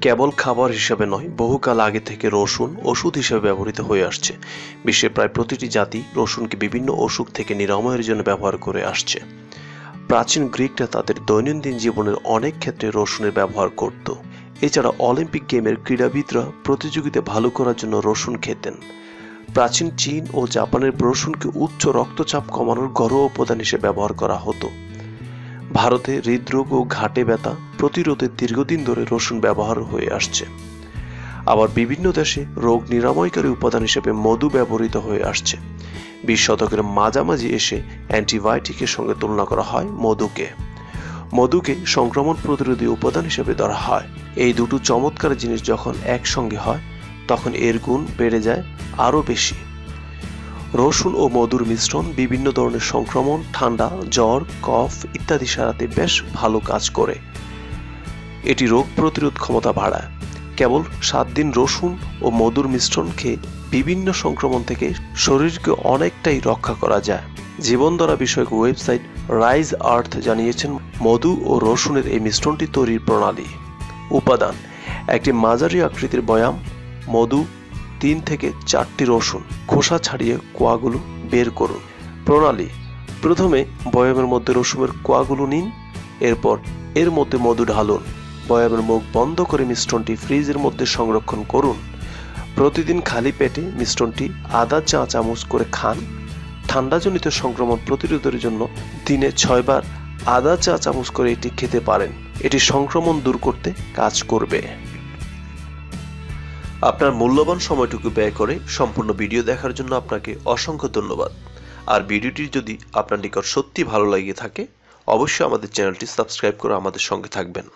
কেবল খাবার হিসেবে নয়, বহুকাল আগে থেকে রসুন ওষুধ হিসেবে ব্যবহৃত হয়ে আসছে। বিশ্বের প্রায় প্রতিটি জাতি রসুনকে বিভিন্ন অসুখ থেকে নিরাময়ের জন্য ব্যবহার করে আসছে। প্রাচীন গ্রিকরা তাদের দৈনন্দিন জীবনের অনেক ক্ষেত্রে রসুনের ব্যবহার করত। এছাড়া অলিম্পিক গেমের ক্রীড়াবিদরা প্রতিযোগিতা ভালো করার জন্য রসুন খেতেন। প্রাচীন চীন ও জাপানের রসুনকে উচ্চ রক্তচাপ কমানোর ঘরোয়া উপাদান হিসেবে ব্যবহার করা হতো। ভারতে হৃদরোগ ও ঘাটে ব্যথা প্রতিরোধে দীর্ঘদিন ধরে রসুন ব্যবহার হয়ে আসছে। আবার বিভিন্ন দেশে রোগ নিরাময়কারী উপাদান হিসেবে মধু ব্যবহৃত হয়ে আসছে। 20 শতকের মাঝামাঝি এসে অ্যান্টিবায়োটিকের সঙ্গে তুলনা করা হয় মধুকে। মধুকে সংক্রমণ প্রতিরোধী উপাদান হিসেবে ধরা হয়। এই দুটো চমৎকার জিনিস যখন একসঙ্গে হয় তখন এর গুণ বেড়ে যায় আরও বেশি। রসুন ও মধুর মিশ্রণ বিভিন্ন ধরনের সংক্রমণ, ঠান্ডা, জ্বর, কফ ইত্যাদি সারাতে বেশ ভালো কাজ করে। এটি রোগ প্রতিরোধ ক্ষমতা বাড়ায়। কেবল 7 দিন রসুন ও মধুর মিশ্রণ খেয়ে বিভিন্ন সংক্রমণ থেকে শরীরকে অনেকটাই রক্ষা করা যায়। জীবনধারা বিষয়ক ওয়েবসাইট রাইজ আর্থ জানিয়েছেন মধু ও রসুনের এই মিশ্রণটি তৈরির প্রণালী। উপাদান: একটি মাঝারি আকৃতির বয়াম, মধু, 3 থেকে 4টি রসুন। খোসা ছাড়িয়ে কোয়াগুলো বের করুন। প্রণালী: প্রথমে বয়ামের মধ্যে রসুনের কোয়াগুলো নিন, এরপর এর মধ্যে মধু ঢালুন। বয়ামের মুখ বন্ধ করে মিশ্রণটি ফ্রিজের মধ্যে সংরক্ষণ করুন। প্রতিদিন খালি পেটে মিশ্রণটি আধা চা চামচ করে খান। ঠান্ডাজনিত সংক্রমণ প্রতিরোধের জন্য দিনে 6 বার আধা চা চামচ করে এটি খেতে পারেন। এটি সংক্রমণ দূর করতে কাজ করবে। আপনার মূল্যবান সময়টুকু ব্যয় করে সম্পূর্ণ ভিডিও দেখার জন্য আপনাকে অসংখ্য ধন্যবাদ। আর ভিডিওটি যদি আপনার নিকট সত্যি ভালো লেগে থাকে অবশ্যই আমাদের চ্যানেলটি সাবস্ক্রাইব করে আমাদের সঙ্গে থাকবেন।